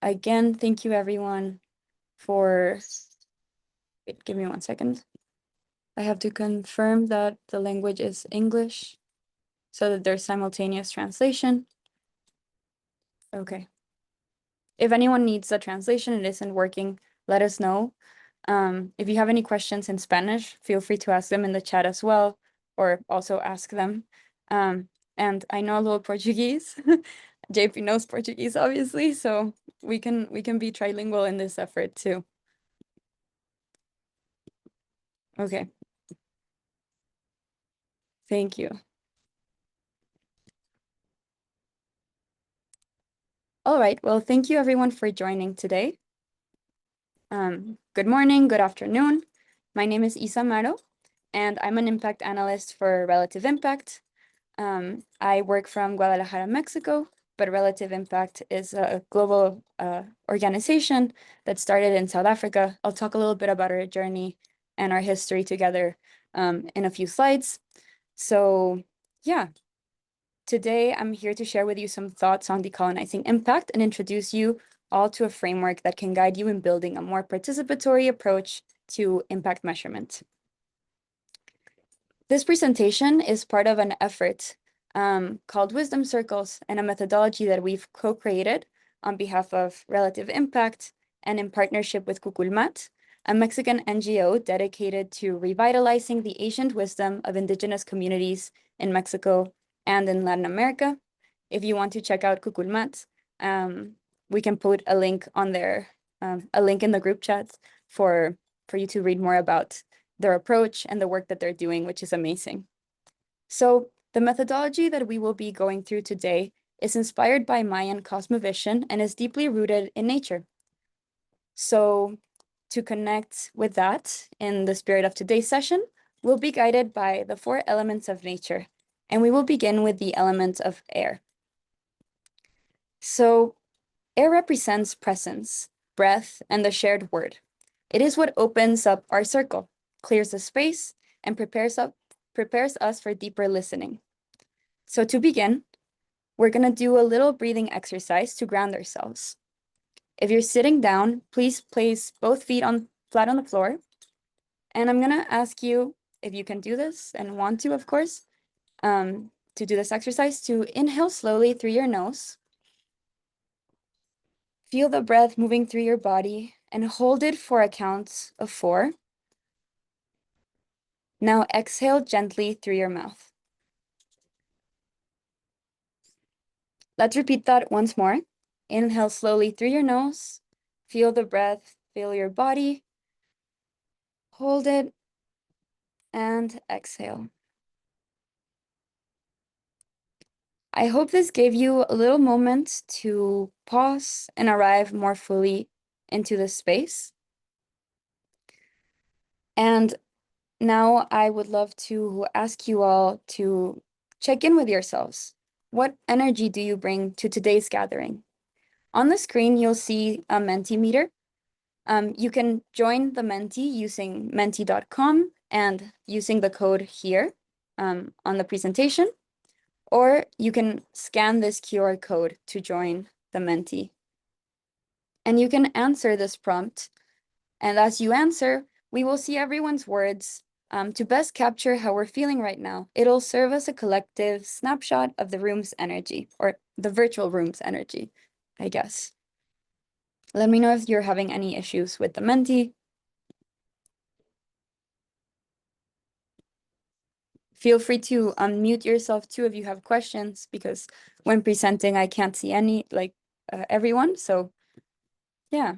again, thank you everyone for, wait, give me 1 second. I have to confirm that the language is English so that there's simultaneous translation. Okay. If anyone needs a translation, it isn't working, let us know. If you have any questions in Spanish, feel free to ask them in the chat as well, or also ask them. And I know a little Portuguese. JP knows Portuguese, obviously, so we can be trilingual in this effort too. Okay. Thank you. All right, well, thank you everyone for joining today. Good morning, good afternoon. My name is Amaro, and I'm an impact analyst for Relativ Impact. I work from Guadalajara, Mexico, but Relativ Impact is a global organization that started in South Africa. I'll talk a little bit about our journey and our history together in a few slides. So yeah, today I'm here to share with you some thoughts on decolonizing impact and introduce you all to a framework that can guide you in building a more participatory approach to impact measurement. This presentation is part of an effort called Wisdom Circles and a methodology that we've co-created on behalf of Relativ Impact and in partnership with Cuculmat, a Mexican NGO dedicated to revitalizing the ancient wisdom of indigenous communities in Mexico and in Latin America. If you want to check out Cuculmat, we can put a link on there, a link in the group chat for you to read more about their approach and the work that they're doing, which is amazing. So the methodology that we will be going through today is inspired by Mayan cosmovision and is deeply rooted in nature. So to connect with that in the spirit of today's session, we'll be guided by the 4 elements of nature, and we will begin with the element of air. So air represents presence, breath, and the shared word. It is what opens up our circle, clears the space, and prepares us for deeper listening. So to begin, we're going to do a little breathing exercise to ground ourselves. If you're sitting down, please place both feet flat on the floor. And I'm going to ask you, if you can do this and want to, of course, to do this exercise, to inhale slowly through your nose. Feel the breath moving through your body and hold it for a count of 4. Now exhale gently through your mouth. Let's repeat that once more. Inhale slowly through your nose. Feel the breath, feel your body. Hold it and exhale. I hope this gave you a little moment to pause and arrive more fully into the space. And now I would love to ask you all to check in with yourselves. What energy do you bring to today's gathering? On the screen, you'll see a Mentimeter. You can join the Menti using menti.com and using the code here on the presentation, or you can scan this QR code to join the Menti. And you can answer this prompt. And as you answer, we will see everyone's words to best capture how we're feeling right now. It'll serve as a collective snapshot of the room's energy, or the virtual room's energy, I guess. Let me know if you're having any issues with the Menti. Feel free to unmute yourself too if you have questions, because when presenting, I can't see everyone. So yeah.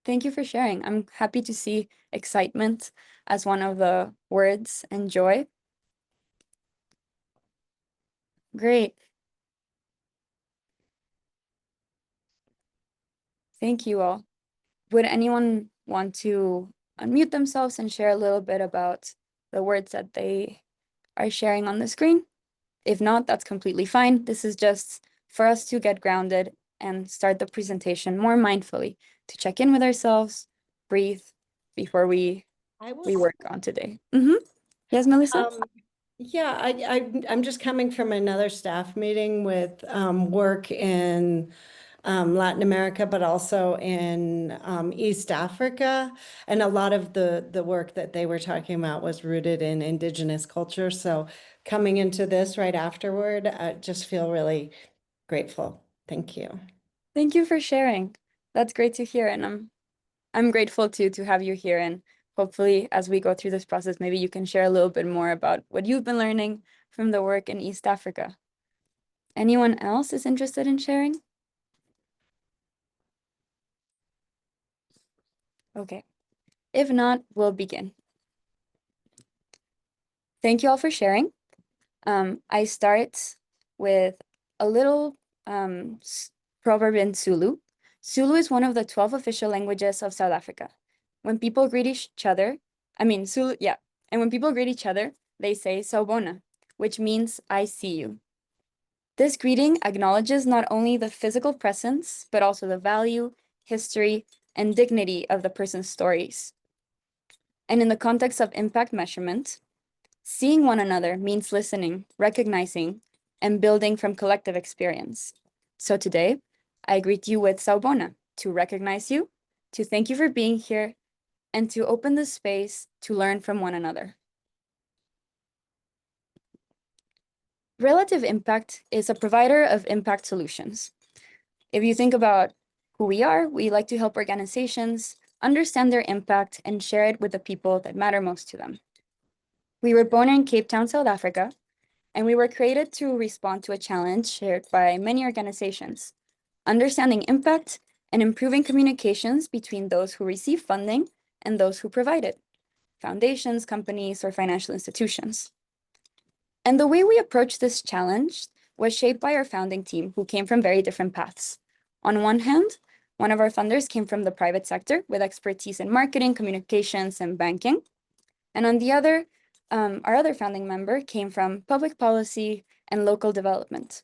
Thank you for sharing. I'm happy to see excitement as one of the words and joy. Great. Thank you all. Would anyone want to unmute themselves and share a little bit about the words that they are sharing on the screen? If not, that's completely fine. This is just for us to get grounded and start the presentation more mindfully, to check in with ourselves, breathe before we work on today. Yes, Melissa? Yeah, I'm just coming from another staff meeting with work in Latin America, but also in East Africa. And a lot of the work that they were talking about was rooted in indigenous culture. So coming into this right afterward, I just feel really grateful. Thank you. Thank you for sharing. That's great to hear, and I'm grateful too to have you here. And hopefully, as we go through this process, maybe you can share a little bit more about what you've been learning from the work in East Africa. Anyone else is interested in sharing? Okay. If not, we'll begin. Thank you all for sharing. I start with a little proverb in Zulu. Zulu is one of the 12 official languages of South Africa. When people greet each other, Zulu, yeah. And when people greet each other, they say Sawubona, which means I see you. This greeting acknowledges not only the physical presence, but also the value, history, and dignity of the person's stories. And in the context of impact measurement, seeing one another means listening, recognizing, and building from collective experience. So today, I greet you with Sawubona, to recognize you, to thank you for being here, and to open the space to learn from one another. Relative Impact is a provider of impact solutions. If you think about who we are, we like to help organizations understand their impact and share it with the people that matter most to them. We were born in Cape Town, South Africa, and we were created to respond to a challenge shared by many organizations, understanding impact and improving communications between those who receive funding and those who provide it, foundations, companies, or financial institutions. And the way we approached this challenge was shaped by our founding team, who came from very different paths. On one hand, one of our funders came from the private sector with expertise in marketing, communications, and banking. And on the other, our other founding member came from public policy and local development.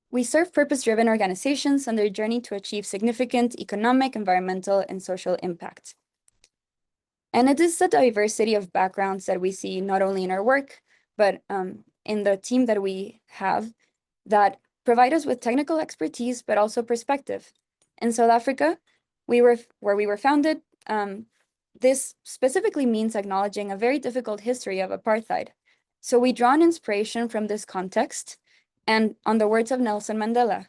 We serve purpose-driven organizations on their journey to achieve significant economic, environmental, and social impact. And it is the diversity of backgrounds that we see not only in our work, but in the team that we have that provide us with technical expertise, but also perspective. In South Africa, where we were founded, this specifically means acknowledging a very difficult history of apartheid. So we draw an inspiration from this context and on the words of Nelson Mandela,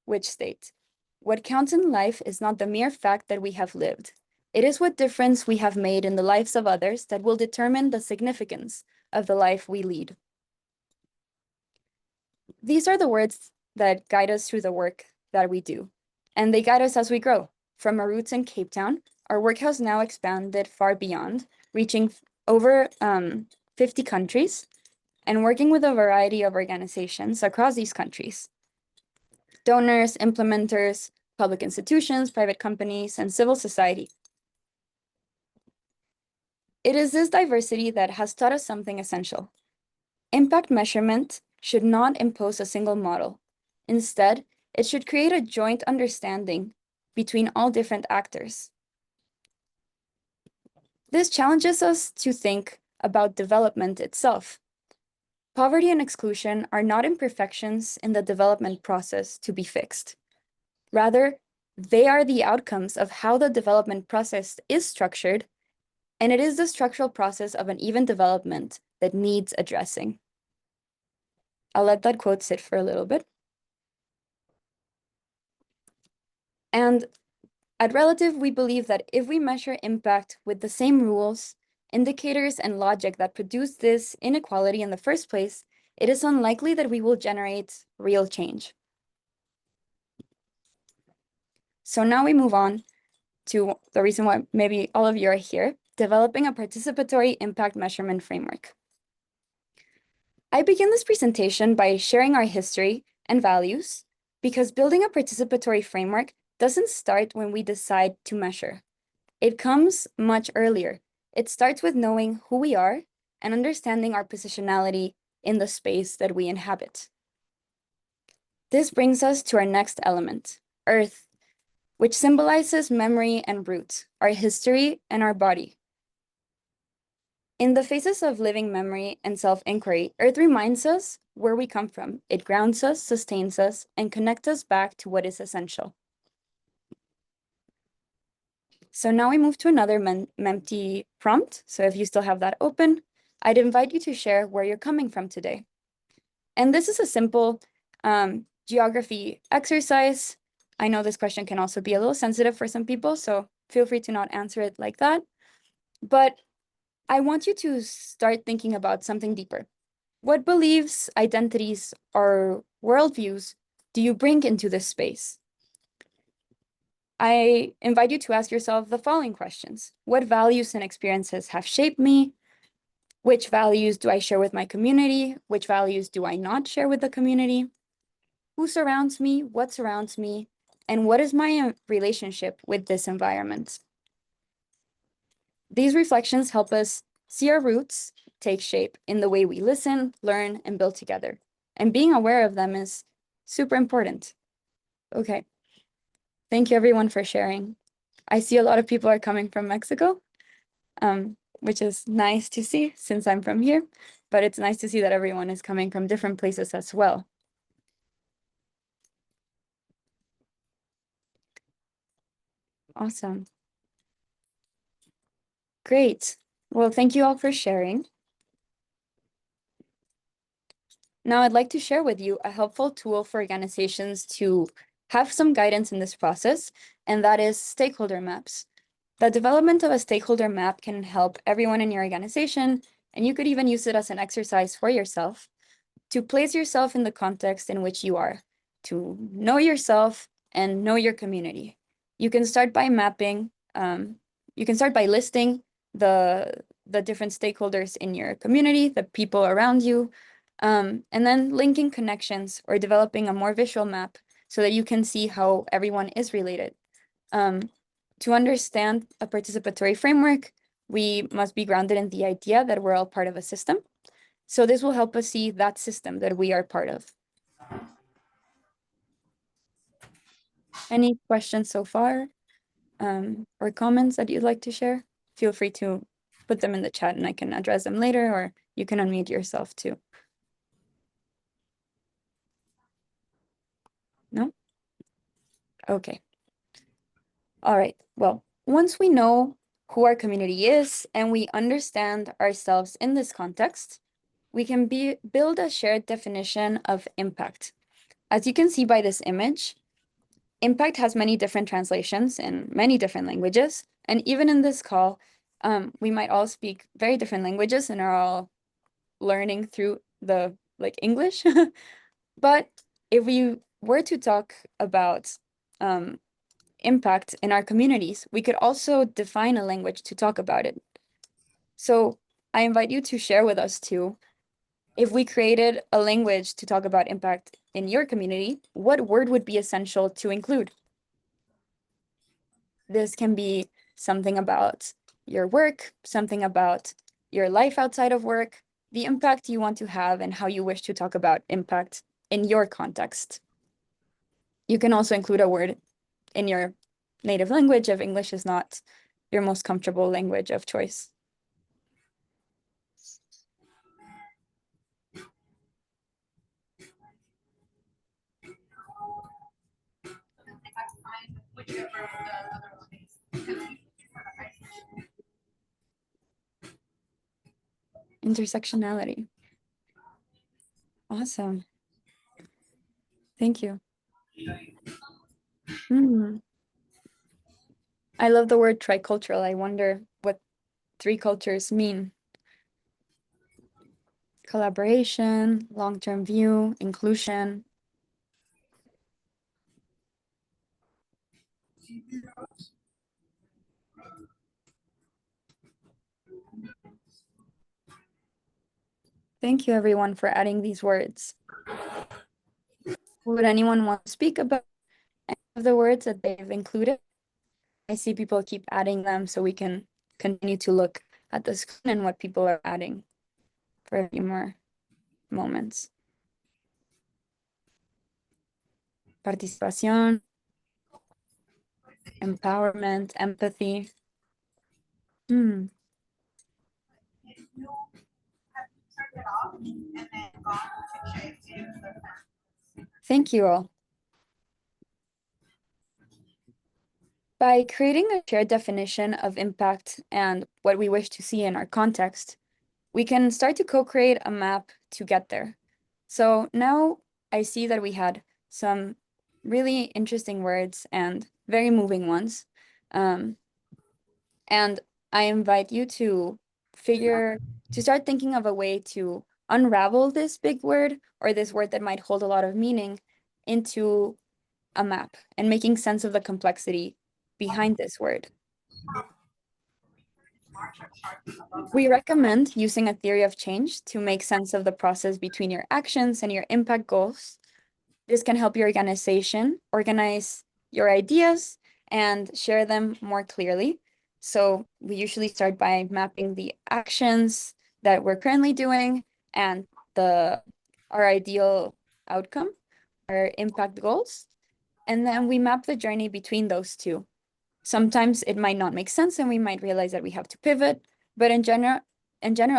which state, "What counts in life is not the mere fact that we have lived. It is what difference we have made in the lives of others that will determine the significance of the life we lead." These are the words that guide us through the work that we do, and they guide us as we grow. From our roots in Cape Town, our work has now expanded far beyond, reaching over 50 countries and working with a variety of organizations across these countries. Donors, implementers, public institutions, private companies, and civil society. It is this diversity that has taught us something essential. Impact measurement should not impose a single model. Instead, it should create a joint understanding between all different actors. This challenges us to think about development itself. Poverty and exclusion are not imperfections in the development process to be fixed. Rather, they are the outcomes of how the development process is structured, and it is the structural process of an even development that needs addressing. I'll let that quote sit for a little bit. And at Relativ, we believe that if we measure impact with the same rules, indicators, and logic that produce this inequality in the first place, it is unlikely that we will generate real change. So now we move on to the reason why maybe all of you are here, developing a participatory impact measurement framework. I begin this presentation by sharing our history and values, because building a participatory framework doesn't start when we decide to measure. It comes much earlier. It starts with knowing who we are and understanding our positionality in the space that we inhabit. This brings us to our next element, Earth, which symbolizes memory and roots, our history and our body. In the phases of living memory and self-inquiry, Earth reminds us where we come from. It grounds us, sustains us, and connects us back to what is essential. So now we move to another Mempty prompt. So if you still have that open, I'd invite you to share where you're coming from today. And this is a simple geography exercise. I know this question can also be a little sensitive for some people, so feel free to not answer it like that. But I want you to start thinking about something deeper. What beliefs, identities, or worldviews do you bring into this space? I invite you to ask yourself the following questions. What values and experiences have shaped me? Which values do I share with my community? Which values do I not share with the community? Who surrounds me? What surrounds me? And what is my relationship with this environment? These reflections help us see our roots take shape in the way we listen, learn, and build together. And being aware of them is super important. Okay. Thank you everyone for sharing. I see a lot of people are coming from Mexico, which is nice to see since I'm from here, but it's nice to see that everyone is coming from different places as well. Awesome. Great. Well, thank you all for sharing. Now I'd like to share with you a helpful tool for organizations to have some guidance in this process, and that is stakeholder maps. The development of a stakeholder map can help everyone in your organization, and you could even use it as an exercise for yourself to place yourself in the context in which you are, to know yourself and know your community. You can start by mapping, you can start by listing the different stakeholders in your community, the people around you, and then linking connections or developing a more visual map so that you can see how everyone is related. To understand a participatory framework, we must be grounded in the idea that we're all part of a system. So this will help us see that system that we are part of. Any questions so far, or comments that you'd like to share? Feel free to put them in the chat and I can address them later, or you can unmute yourself too. No? Okay. All right. Well, once we know who our community is and we understand ourselves in this context, we can build a shared definition of impact. As you can see by this image, impact has many different translations in many different languages. And even in this call, we might all speak very different languages and are all learning through the English. But if we were to talk about impact in our communities, we could also define a language to talk about it. So I invite you to share with us too, if we created a language to talk about impact in your community, what word would be essential to include? This can be something about your work, something about your life outside of work, the impact you want to have and how you wish to talk about impact in your context. You can also include a word in your native language if English is not your most comfortable language of choice. Intersectionality. Awesome. Thank you. I love the word tricultural. I wonder what 3 cultures mean. Collaboration, long-term view, inclusion. Thank you everyone for adding these words. Would anyone want to speak about any of the words that they've included? I see people keep adding them so we can continue to look at the screen and what people are adding for a few more moments. Participación, empowerment, empathy. Thank you all. By creating a shared definition of impact and what we wish to see in our context, we can start to co-create a map to get there. So now I see that we had some really interesting words and very moving ones. And I invite you to start thinking of a way to unravel this big word or this word that might hold a lot of meaning into a map and making sense of the complexity behind this word. We recommend using a theory of change to make sense of the process between your actions and your impact goals. This can help your organization organize your ideas and share them more clearly. So we usually start by mapping the actions that we're currently doing and our ideal outcome, our impact goals. And then we map the journey between those two. Sometimes it might not make sense and we might realize that we have to pivot, but in general,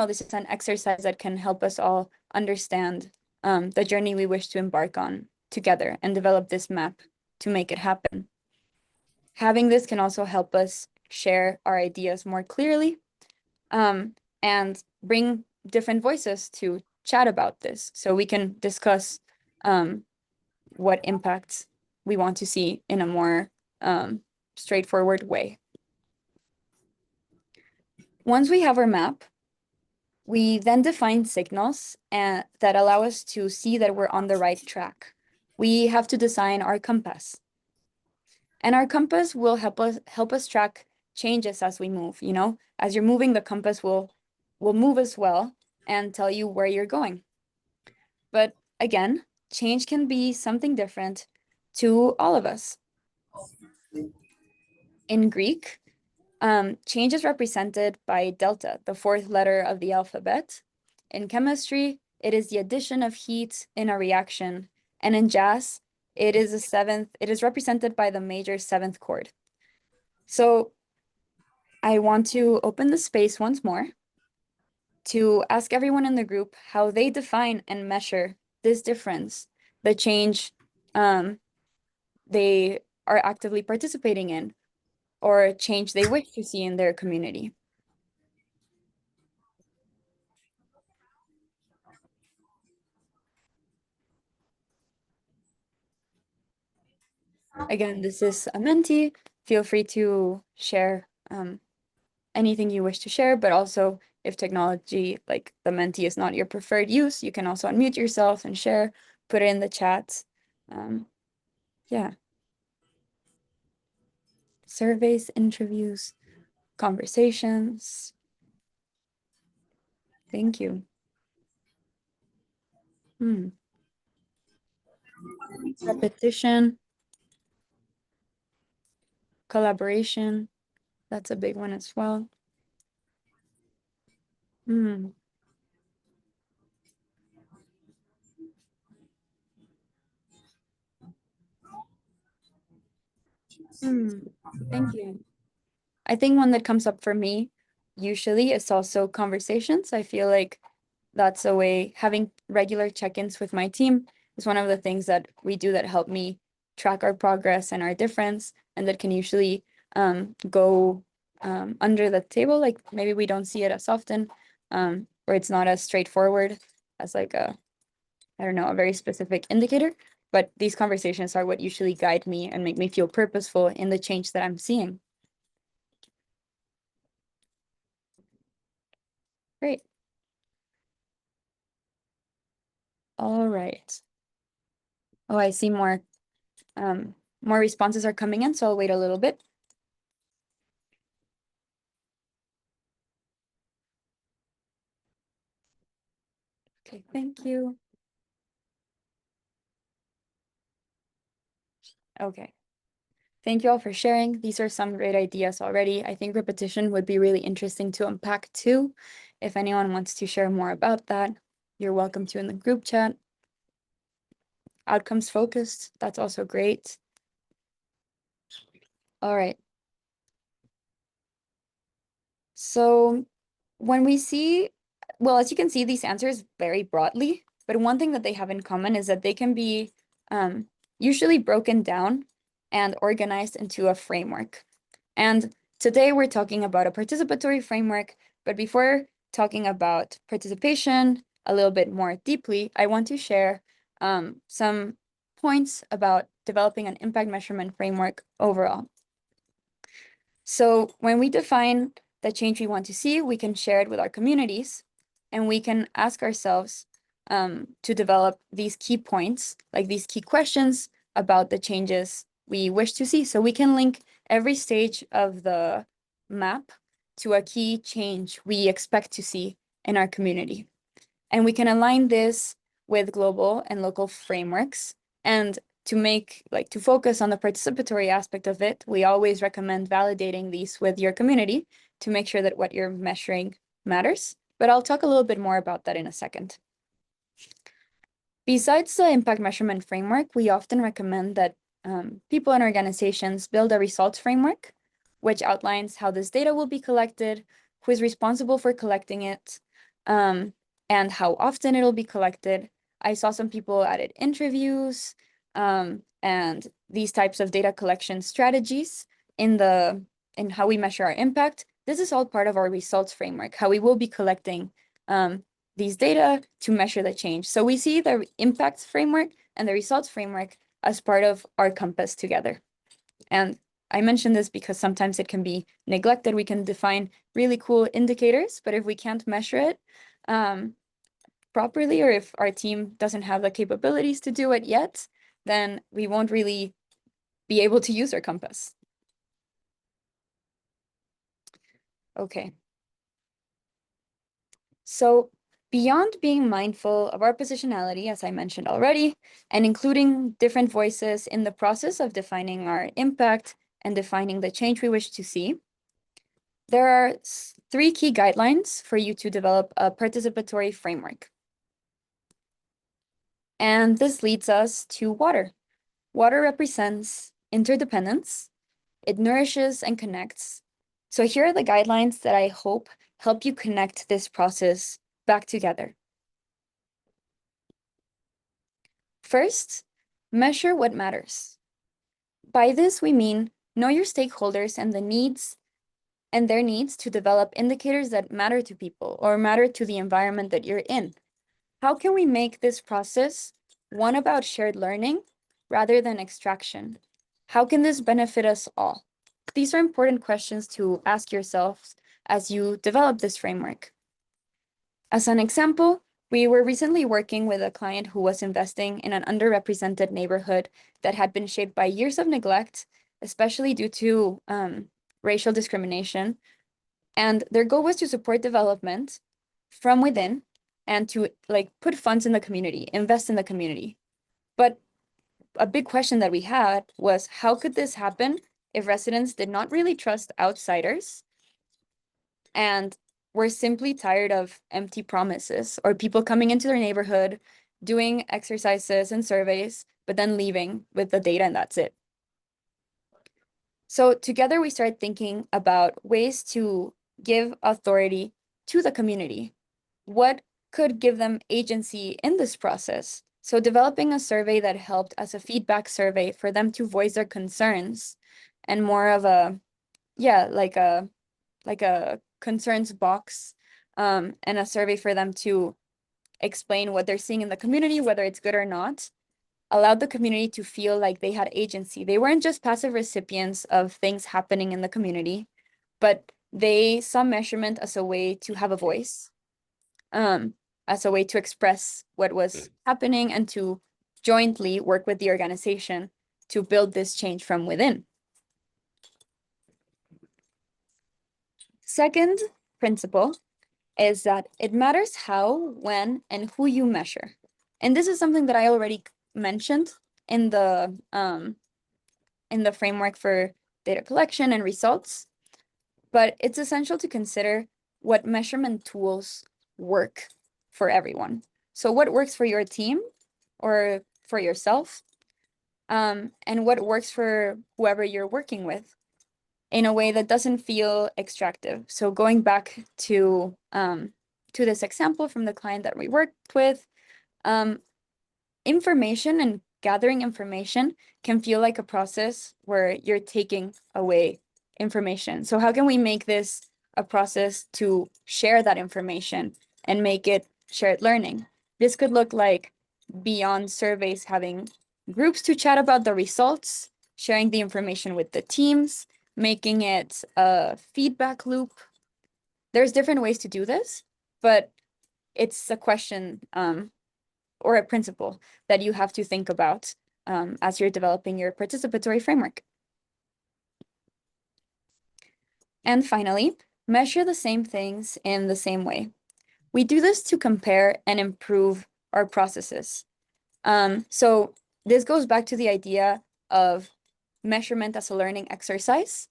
this is an exercise that can help us all understand the journey we wish to embark on together and develop this map to make it happen. Having this can also help us share our ideas more clearly and bring different voices to chat about this so we can discuss what impacts we want to see in a more straightforward way. Once we have our map, we then define signals that allow us to see that we're on the right track. We have to design our compass. And our compass will help us track changes as we move, you know? As you're moving, the compass will move as well and tell you where you're going. But again, change can be something different to all of us. In Greek, change is represented by delta, the fourth letter of the alphabet. In chemistry, it is the addition of heat in a reaction. And in jazz, it is represented by the major seventh chord. So I want to open the space once more to ask everyone in the group how they define and measure this difference, the change they are actively participating in, or change they wish to see in their community. Again, this is a Menti. Feel free to share anything you wish to share, but also if technology like the Menti is not your preferred use, you can also unmute yourself and share, put it in the chat. Yeah. Surveys, interviews, conversations. Thank you. Repetition, collaboration. That's a big one as well. Hmm. Thank you. I think one that comes up for me usually is also conversations. I feel like that's a way, having regular check-ins with my team is one of the things that we do that help me track our progress and our difference, and that can usually go under the table. Like maybe we don't see it as often, or it's not as straightforward as like I don't know, a very specific indicator. But these conversations are what usually guide me and make me feel purposeful in the change that I'm seeing. Great. All right. Oh, I see more responses are coming in, so I'll wait a little bit. Okay, thank you. Okay. Thank you all for sharing. These are some great ideas already. I think repetition would be really interesting to unpack too. If anyone wants to share more about that, you're welcome to in the group chat. Outcomes focused, that's also great. All right. So when we see, well, as you can see, these answers vary broadly. but one thing that they have in common is that they can be usually broken down and organized into a framework. And today we're talking about a participatory framework, but before talking about participation a little bit more deeply, I want to share some points about developing an impact measurement framework overall. So when we define the change we want to see, we can share it with our communities, and we can ask ourselves to develop these key points, like these key questions about the changes we wish to see. So we can link every stage of the map to a key change we expect to see in our community. And we can align this with global and local frameworks. And to focus on the participatory aspect of it, we always recommend validating these with your community to make sure that what you're measuring matters. But I'll talk a little bit more about that in a second. Besides the impact measurement framework, we often recommend that people and organizations build a results framework, which outlines how this data will be collected, who is responsible for collecting it, and how often it'll be collected. I saw some people added interviews and these types of data collection strategies in how we measure our impact. This is all part of our results framework, how we will be collecting these data to measure the change. So we see the impacts framework and the results framework as part of our compass together. And I mention this because sometimes it can be neglected. We can define really cool indicators, but if we can't measure it properly, or if our team doesn't have the capabilities to do it yet, then we won't really be able to use our compass. Okay. So beyond being mindful of our positionality, as I mentioned already, and including different voices in the process of defining our impact and defining the change we wish to see, there are 3 key guidelines for you to develop a participatory framework. And this leads us to water. Water represents interdependence. It nourishes and connects. So here are the guidelines that I hope help you connect this process back together. First, measure what matters. By this, we mean know your stakeholders and their needs to develop indicators that matter to people or matter to the environment that you're in. How can we make this process one about shared learning rather than extraction? How can this benefit us all? These are important questions to ask yourselves as you develop this framework. As an example, we were recently working with a client who was investing in an underrepresented neighborhood that had been shaped by years of neglect, especially due to racial discrimination. And their goal was to support development from within and to put funds in the community, invest in the community. But a big question that we had was, how could this happen if residents did not really trust outsiders and were simply tired of empty promises or people coming into their neighborhood, doing exercises and surveys, but then leaving with the data and that's it? So together we started thinking about ways to give authority to the community. What could give them agency in this process? So developing a survey that helped as a feedback survey for them to voice their concerns and more of a, like a concerns box and a survey for them to explain what they're seeing in the community, whether it's good or not, allowed the community to feel like they had agency. They weren't just passive recipients of things happening in the community, but they saw measurement as a way to have a voice, as a way to express what was happening and to jointly work with the organization to build this change from within. Second principle is that it matters how, when, and who you measure. And this is something that I already mentioned in the framework for data collection and results, but it's essential to consider what measurement tools work for everyone. So what works for your team or for yourself, and what works for whoever you're working with in a way that doesn't feel extractive. So going back to this example from the client that we worked with, Information and gathering information can feel like a process where you're taking away information. So how can we make this a process to share that information and make it shared learning? This could look like beyond surveys, having groups to chat about the results, sharing the information with the teams, making it a feedback loop. There's different ways to do this, but it's a question or a principle that you have to think about as you're developing your participatory framework. And finally, measure the same things in the same way. We do this to compare and improve our processes. So this goes back to the idea of measurement as a learning exercise.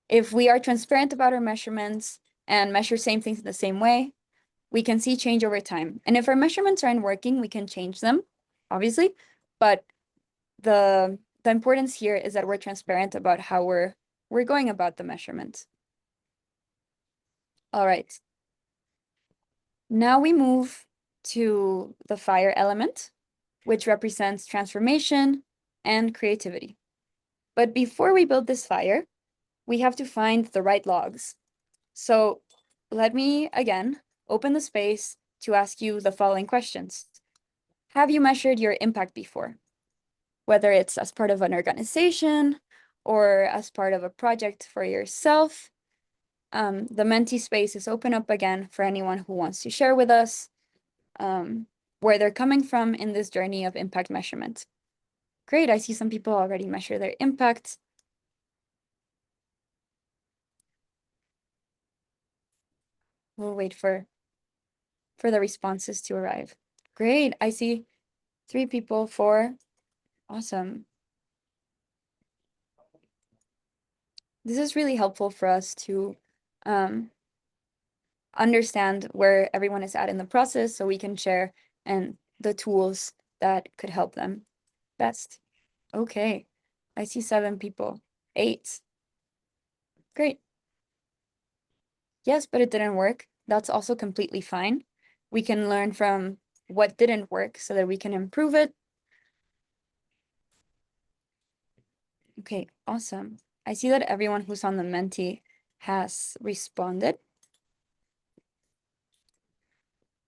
If we are transparent about our measurements and measure same things in the same way, we can see change over time. And if our measurements aren't working, we can change them, obviously. But the importance here is that we're transparent about how we're going about the measurement. All right. Now we move to the fire element, which represents transformation and creativity. But before we build this fire, we have to find the right logs. So let me, again, open the space to ask you the following questions. Have you measured your impact before? Whether it's as part of an organization or as part of a project for yourself, the Menti space is open up again for anyone who wants to share with us where they're coming from in this journey of impact measurement. Great, I see some people already measure their impact. We'll wait for the responses to arrive. Great, I see 3 people, 4. Awesome. This is really helpful for us to understand where everyone is at in the process so we can share and the tools that could help them best. Okay, I see 7 people, 8. Great. Yes, but it didn't work. That's also completely fine. We can learn from what didn't work so that we can improve it. Okay, awesome. I see that everyone who's on the Menti has responded.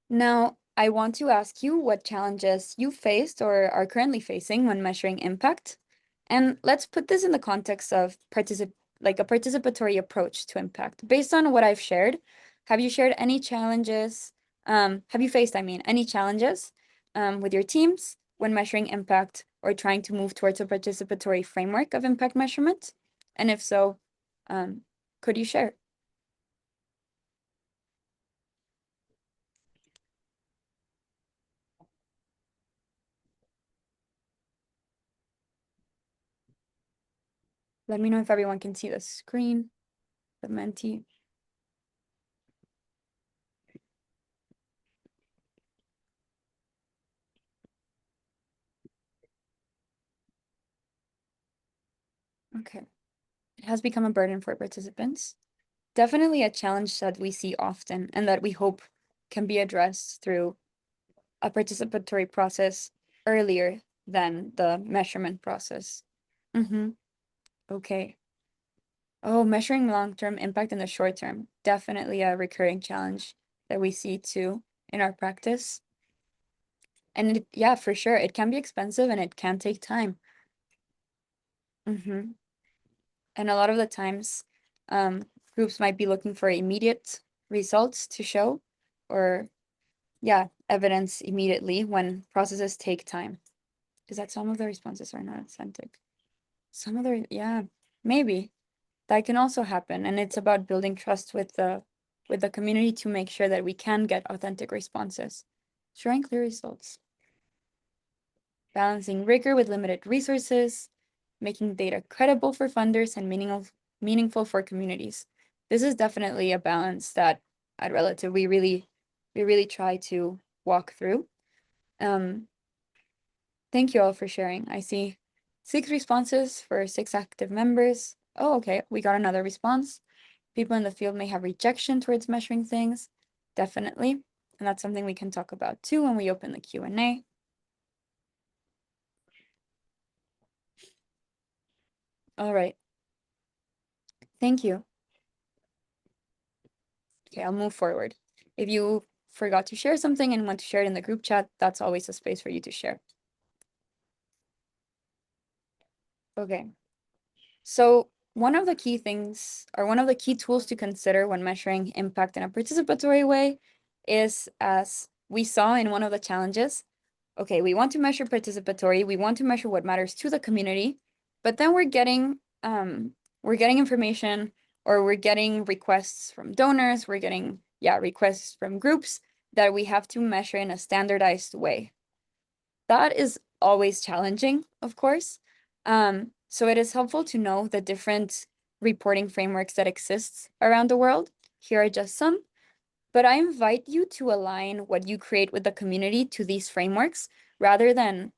Now, I want to ask you what challenges you faced or are currently facing when measuring impact. And let's put this in the context of like a participatory approach to impact. Based on what I've shared, have you shared any challenges? Have you faced, I mean, any challenges with your teams when measuring impact or trying to move towards a participatory framework of impact measurement? And if so, could you share? Let me know if everyone can see the screen, the Menti. Okay. It has become a burden for participants. Definitely a challenge that we see often and that we hope can be addressed through a participatory process earlier than the measurement process. Okay. Oh, measuring long-term impact in the short term. Definitely a recurring challenge that we see too in our practice. And yeah, for sure, it can be expensive and it can take time. And a lot of the times, groups might be looking for immediate results to show, or yeah, evidence immediately when processes take time. Is that some of the responses are not authentic? Some of the, yeah, maybe. That can also happen. And it's about building trust with the community to make sure that we can get authentic responses. Showing clear results. Balancing rigor with limited resources, making data credible for funders and meaningful for communities. This is definitely a balance that at Relativ we really try to walk through. Thank you all for sharing. I see 6 responses for 6 active members. Oh, okay, we got another response. People in the field may have rejection towards measuring things. Definitely. And that's something we can talk about too when we open the Q&A. All right. Thank you. Okay, I'll move forward. If you forgot to share something and want to share it in the group chat, that's always a space for you to share. Okay. So one of the key things, or one of the key tools to consider when measuring impact in a participatory way is, as we saw in one of the challenges, okay, we want to measure participatory, we want to measure what matters to the community, but then we're getting information, or we're getting requests from donors, we're getting, requests from groups that we have to measure in a standardized way. That is always challenging, of course. So it is helpful to know the different reporting frameworks that exist around the world. Here are just some, but I invite you to align what you create with the community to these frameworks rather than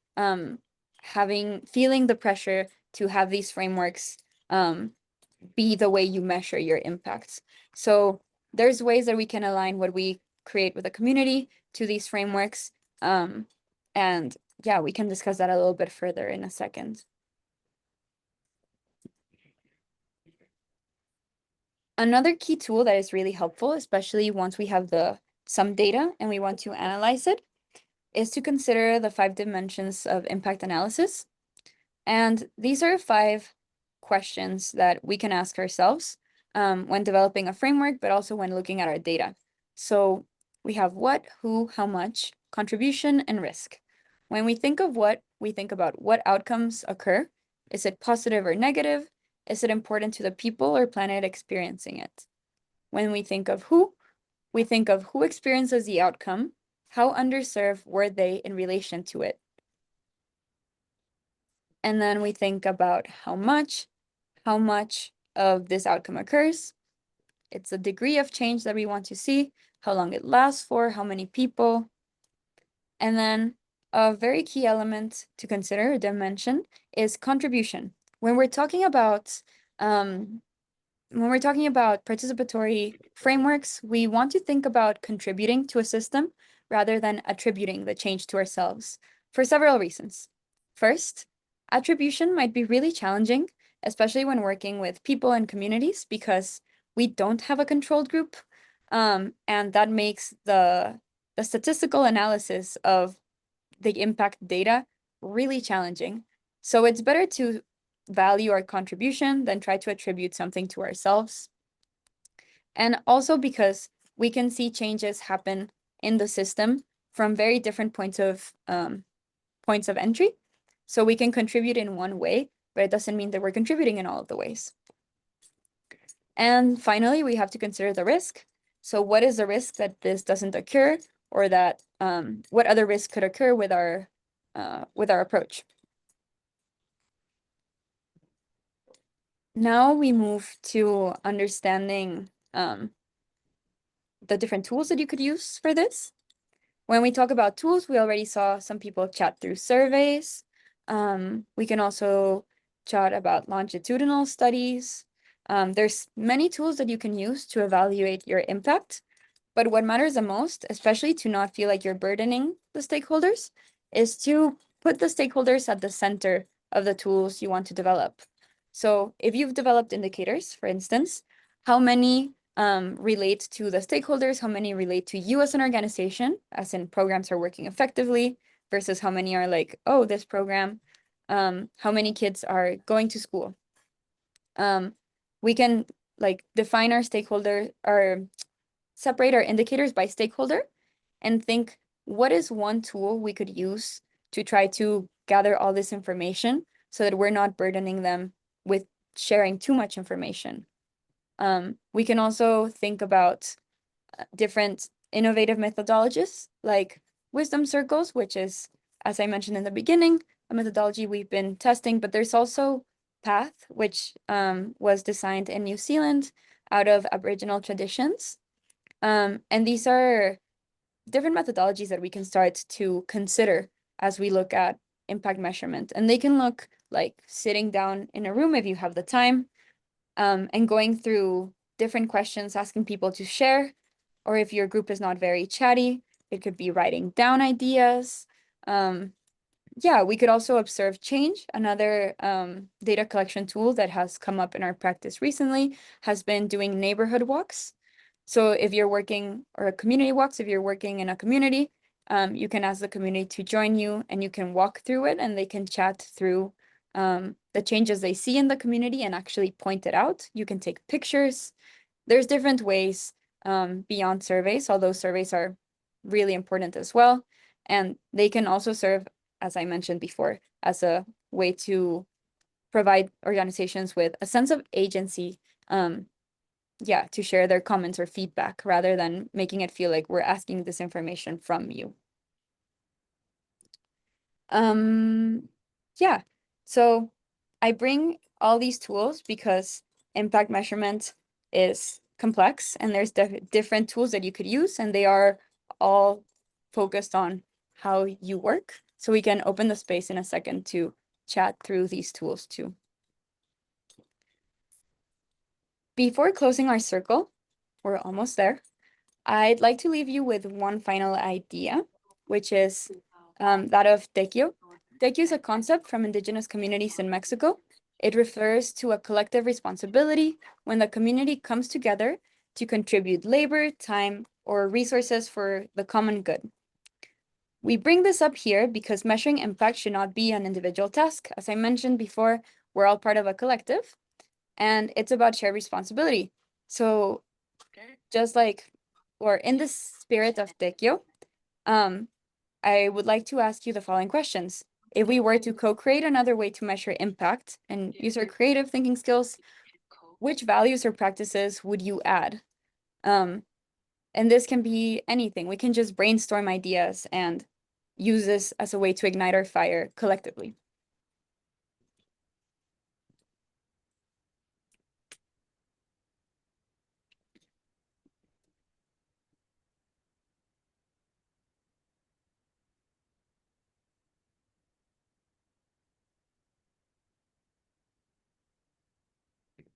feeling the pressure to have these frameworks be the way you measure your impacts. So there's ways that we can align what we create with the community to these frameworks. And yeah, we can discuss that a little bit further in a second. Another key tool that is really helpful, especially once we have some data and we want to analyze it, is to consider the 5 dimensions of impact analysis. And these are 5 questions that we can ask ourselves when developing a framework, but also when looking at our data. So we have what, who, how much, contribution, and risk. When we think of what, we think about what outcomes occur. Is it positive or negative? Is it important to the people or planet experiencing it? When we think of who, we think of who experiences the outcome, how underserved were they in relation to it? And then we think about how much of this outcome occurs. It's the degree of change that we want to see, how long it lasts for, how many people. And then a very key element to consider, a dimension, is contribution. When we're talking about participatory frameworks, we want to think about contributing to a system rather than attributing the change to ourselves for several reasons. First, attribution might be really challenging, especially when working with people and communities, because we don't have a controlled group. And that makes the statistical analysis of the impact data really challenging. So it's better to value our contribution than try to attribute something to ourselves. And also because we can see changes happen in the system from very different points of entry. So we can contribute in one way, but it doesn't mean that we're contributing in all of the ways. And finally, we have to consider the risk. So what is the risk that this doesn't occur, or that what other risk could occur with our approach? Now we move to understanding the different tools that you could use for this. When we talk about tools, we already saw some people chat through surveys. We can also chat about longitudinal studies. There's many tools that you can use to evaluate your impact, but what matters the most, especially to not feel like you're burdening the stakeholders, is to put the stakeholders at the center of the tools you want to develop. So if you've developed indicators, for instance, how many relate to the stakeholders, how many relate to you as an organization, as in programs are working effectively, versus how many are like, oh, this program, how many kids are going to school. We can like define our stakeholder, or separate our indicators by stakeholder, and think, what is one tool we could use to try to gather all this information so that we're not burdening them with sharing too much information. We can also think about different innovative methodologies like wisdom circles, which is, as I mentioned in the beginning, a methodology we've been testing, but there's also PATH, which was designed in New Zealand out of Aboriginal traditions. And these are different methodologies that we can start to consider as we look at impact measurement. And they can look like sitting down in a room if you have the time, and going through different questions, asking people to share, or if your group is not very chatty, It could be writing down ideas. Yeah, we could also observe change. Another data collection tool that has come up in our practice recently has been doing neighborhood walks. So if you're working, or community walks, if you're working in a community, you can ask the community to join you and you can walk through it and they can chat through the changes they see in the community and actually point it out. You can take pictures. There's different ways beyond surveys, although surveys are really important as well. And they can also serve, as I mentioned before, as a way to provide organizations with a sense of agency, yeah, to share their comments or feedback rather than making it feel like we're asking this information from you. Yeah, so I bring all these tools because impact measurement is complex and there's different tools that you could use and they are all focused on how you work. So we can open the space in a second to chat through these tools too. Before closing our circle, we're almost there. I'd like to leave you with one final idea, which is that of tequio. Tequio is a concept from indigenous communities in Mexico. It refers to a collective responsibility when the community comes together to contribute labor, time, or resources for the common good. We bring this up here because measuring impact should not be an individual task. As I mentioned before, we're all part of a collective, and it's about shared responsibility. So just like, or in the spirit of tequio, I would like to ask you the following questions. If we were to co-create another way to measure impact and use our creative thinking skills, which values or practices would you add? And this can be anything. We can just brainstorm ideas and use this as a way to ignite our fire collectively.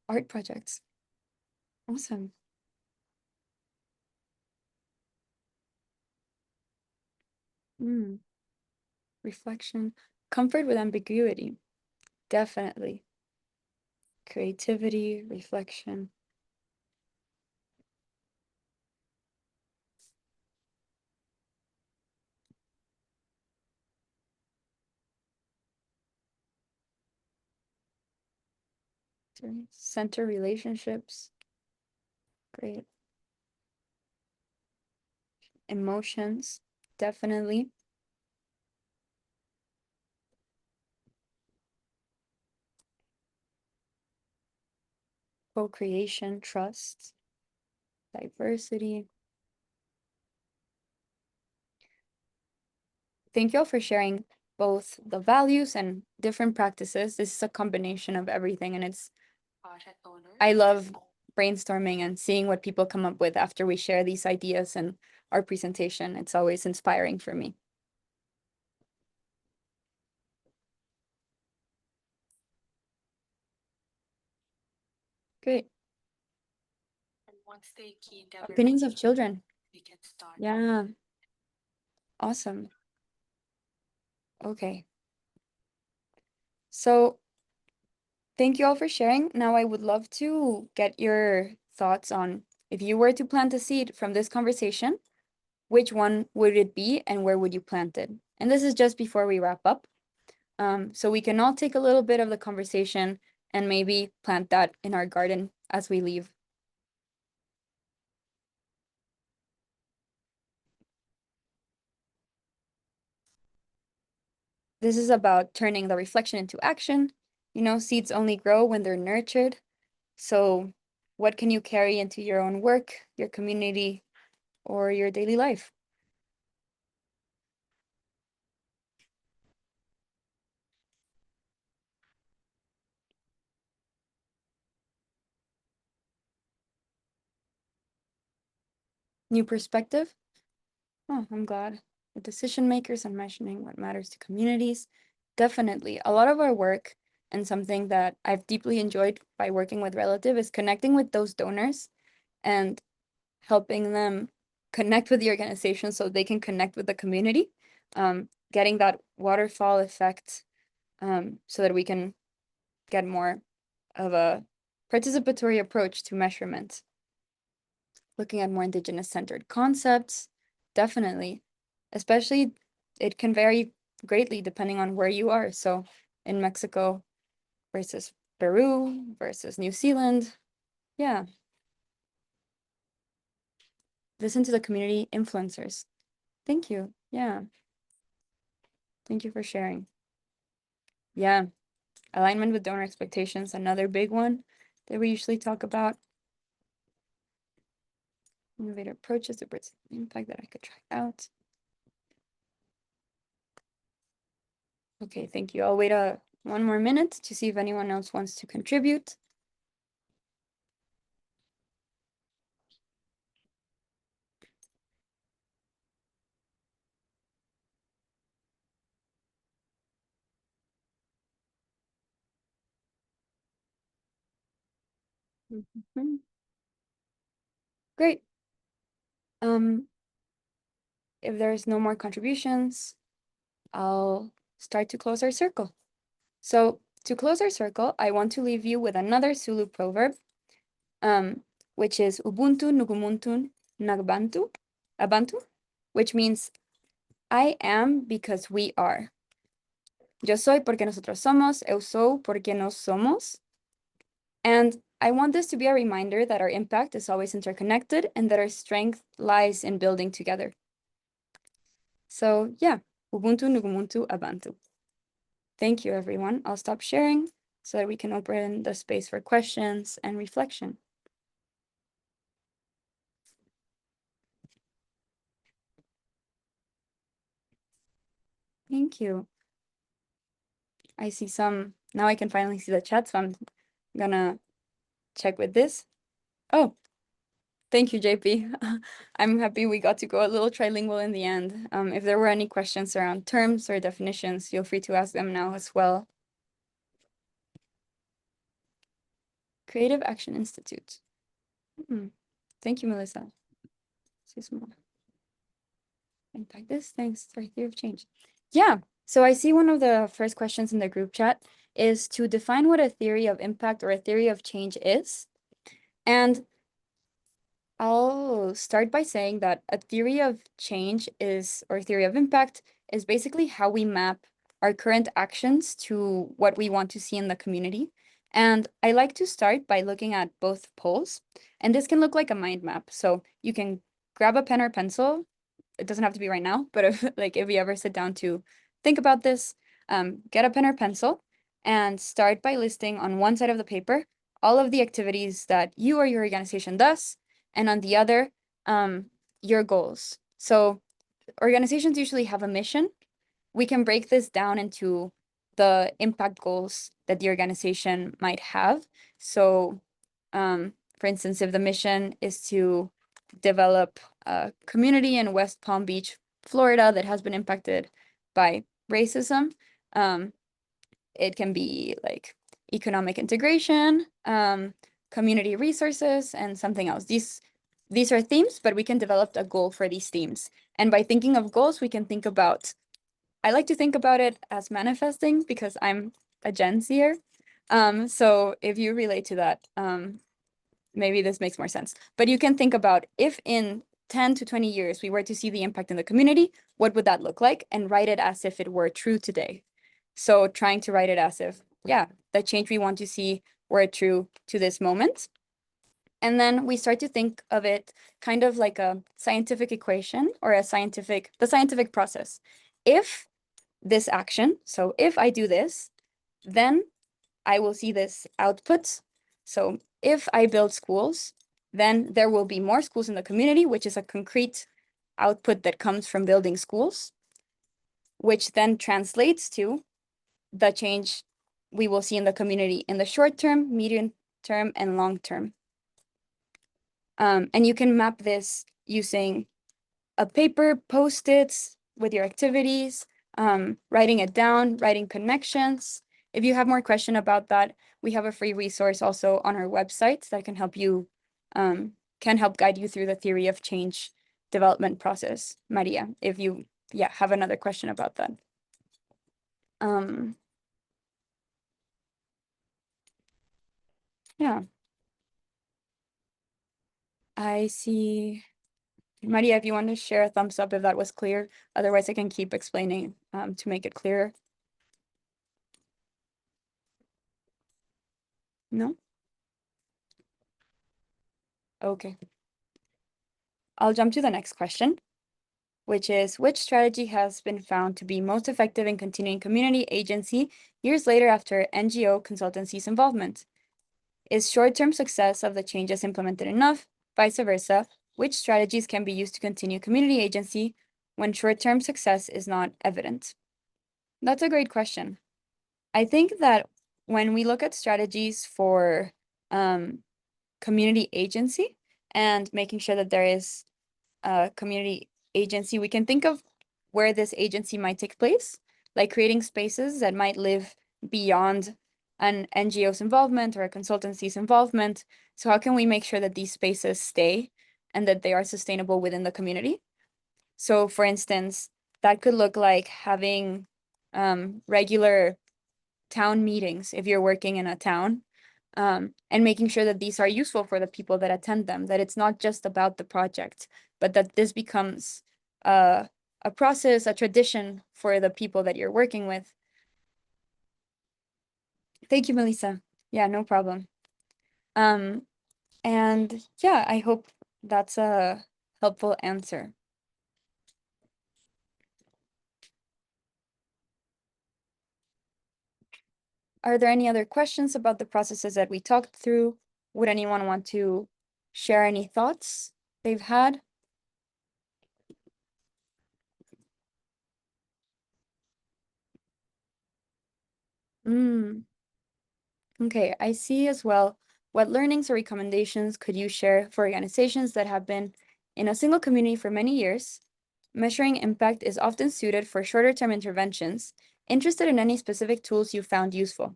Art projects. Awesome. Reflection. Comfort with ambiguity. Definitely. Creativity, reflection. Center relationships. Great. Emotions. Definitely. Co-creation, trust, diversity. Thank you all for sharing both the values and different practices. This is a combination of everything, and I love brainstorming and seeing what people come up with after we share these ideas and our presentation. It's always inspiring for me. Great. Opinions of children. Yeah. Awesome. Okay. So thank you all for sharing. Now I would love to get your thoughts on if you were to plant a seed from this conversation, which one would it be and where would you plant it? And this is just before we wrap up. So we can all take a little bit of the conversation and maybe plant that in our garden as we leave. This is about turning the reflection into action. You know, seeds only grow when they're nurtured. So what can you carry into your own work, your community, or your daily life? New perspective? Oh, I'm glad. The decision makers and mentioning what matters to communities. Definitely. A lot of our work and something that I've deeply enjoyed by working with Relativ is connecting with those donors and helping them connect with the organization so they can connect with the community, getting that waterfall effect, so that we can get more of a participatory approach to measurement. Looking at more indigenous-centered concepts, definitely. Especially, it can vary greatly depending on where you are. So in Mexico versus Peru versus New Zealand. Yeah. Listen to the community influencers. Thank you. Yeah. Thank you for sharing. Yeah. Alignment with donor expectations, another big one that we usually talk about. Innovative approaches to impact that I could try out. Okay, thank you. I'll wait one more minute to see if anyone else wants to contribute. Mhm. Great. If there's no more contributions, I'll start to close our circle. So to close our circle, I want to leave you with another Zulu proverb, which is Ubuntu Nugumuntun Nagbantu, Abantu, which means I am because we are. Yo soy porque nosotros somos, eu sou porque nós somos. And I want this to be a reminder that our impact is always interconnected and that our strength lies in building together. So yeah, Ubuntu Nugumuntu Abantu. Thank you, everyone. I'll stop sharing so that we can open the space for questions and reflection. Thank you. I see some, now I can finally see the chat, so I'm gonna check with this. Oh, thank you, JP. I'm happy we got to go a little trilingual in the end. If there were any questions around terms or definitions, feel free to ask them now as well. Creative Action Institute. Thank you, Melissa. See some more. Impact this, thanks for theory of change. Yeah, so I see one of the first questions in the group chat is to define what a theory of impact or a theory of change is. And I'll start by saying that a theory of change is, or theory of impact, is basically how we map our current actions to what we want to see in the community. And I like to start by looking at both poles. And this can look like a mind map. So you can grab a pen or pencil. It doesn't have to be right now, but if you ever sit down to think about this, get a pen or pencil and start by listing on one side of the paper all of the activities that you or your organization does, and on the other, your goals. So organizations usually have a mission. We can break this down into the impact goals that the organization might have. So, for instance, if the mission is to develop a community in West Palm Beach, Florida, that has been impacted by racism, it can be like economic integration, community resources, and something else. These are themes, but we can develop a goal for these themes. And by thinking of goals, we can think about, I like to think about it as manifesting because I'm a Gen Zer. So if you relate to that, maybe this makes more sense. But you can think about if in 10 to 20 years we were to see the impact in the community, what would that look like? And write it as if it were true today. So trying to write it as if, yeah, the change we want to see were true to this moment. And then we start to think of it kind of like a scientific equation or the scientific process. If this action, so if I do this, then I will see this output. So if I build schools, then there will be more schools in the community, which is a concrete output that comes from building schools, which then translates to the change we will see in the community in the short term, medium term, and long term. And you can map this using a paper, Post-its with your activities, writing it down, writing connections. If you have more question about that, we have a free resource also on our website that can help you, can help guide you through the theory of change development process, Maria, if you have another question about that. Yeah. I see. Maria, if you want to share a thumbs up if that was clear. Otherwise, I can keep explaining to make it clearer. No? Okay. I'll jump to the next question, which is, which strategy has been found to be most effective in continuing community agency years later after NGO consultancy's involvement? Is short-term success of the changes implemented enough? Vice versa, which strategies can be used to continue community agency when short-term success is not evident? That's a great question. I think that when we look at strategies for community agency and making sure that there is a community agency, we can think of where this agency might take place, like creating spaces that might live beyond an NGO's involvement or a consultancy's involvement. So how can we make sure that these spaces stay and that they are sustainable within the community? So for instance, that could look like having regular town meetings if you're working in a town, and making sure that these are useful for the people that attend them, that it's not just about the project, but that this becomes a process, a tradition for the people that you're working with. Thank you, Melissa. Yeah, no problem. And yeah, I hope that's a helpful answer. Are there any other questions about the processes that we talked through? Would anyone want to share any thoughts they've had? Okay, I see as well. What learnings or recommendations could you share for organizations that have been in a single community for many years? Measuring impact is often suited for shorter term interventions. Interested in any specific tools you found useful?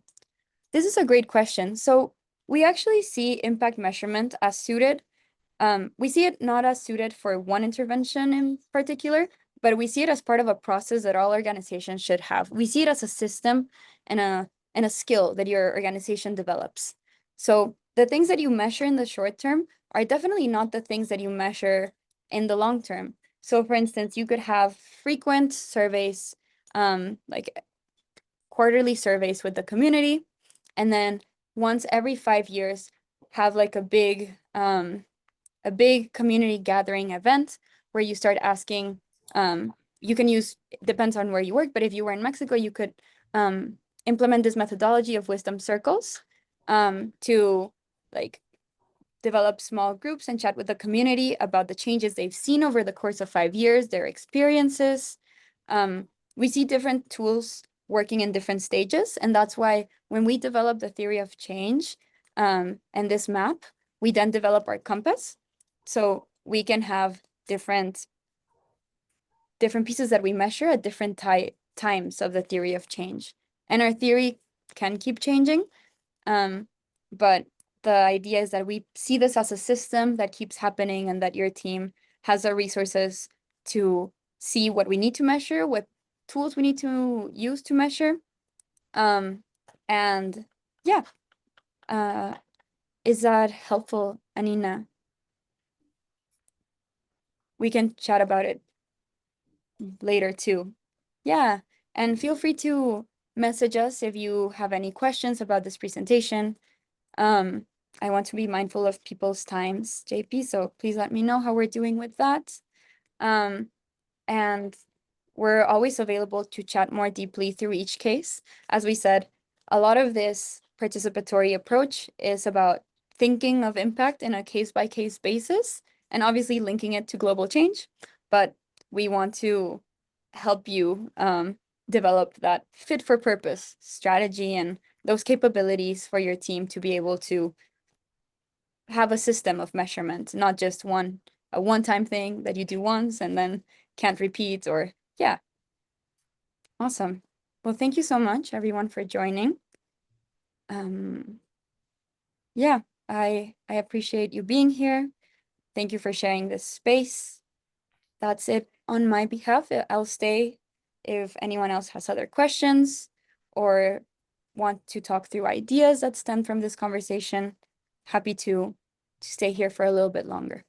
This is a great question. So we actually see impact measurement as suited. We see it not as suited for one intervention in particular, but we see it as part of a process that all organizations should have. We see it as a system and a skill that your organization develops. So the things that you measure in the short term are definitely not the things that you measure in the long term. So for instance, you could have frequent surveys, like quarterly surveys with the community, and then once every 5 years, have like a big community gathering event where you start asking, you can use, depends on where you work, but if you were in Mexico, you could implement this methodology of wisdom circles to like develop small groups and chat with the community about the changes they've seen over the course of 5 years, their experiences. We see different tools working in different stages, and that's why when we develop the theory of change and this map, we then develop our compass. So we can have different pieces that we measure at different times of the theory of change. And our theory can keep changing, but the idea is that we see this as a system that keeps happening and that your team has the resources to see what we need to measure, what tools we need to use to measure. And yeah, is that helpful, Anina? We can chat about it later too. Yeah, and feel free to message us if you have any questions about this presentation. I want to be mindful of people's times, JP, so please let me know how we're doing with that. And we're always available to chat more deeply through each case. As we said, a lot of this participatory approach is about thinking of impact in a case-by-case basis and obviously linking it to global change. But we want to help you develop that fit-for-purpose strategy and those capabilities for your team to be able to have a system of measurement, not just a one-time thing that you do once and then can't repeat, or yeah. Awesome. Well, thank you so much, everyone, for joining. Yeah, I appreciate you being here. Thank you for sharing this space. that's it on my behalf. I'll stay if anyone else has other questions or want to talk through ideas that stem from this conversation. Happy to stay here for a little bit longer.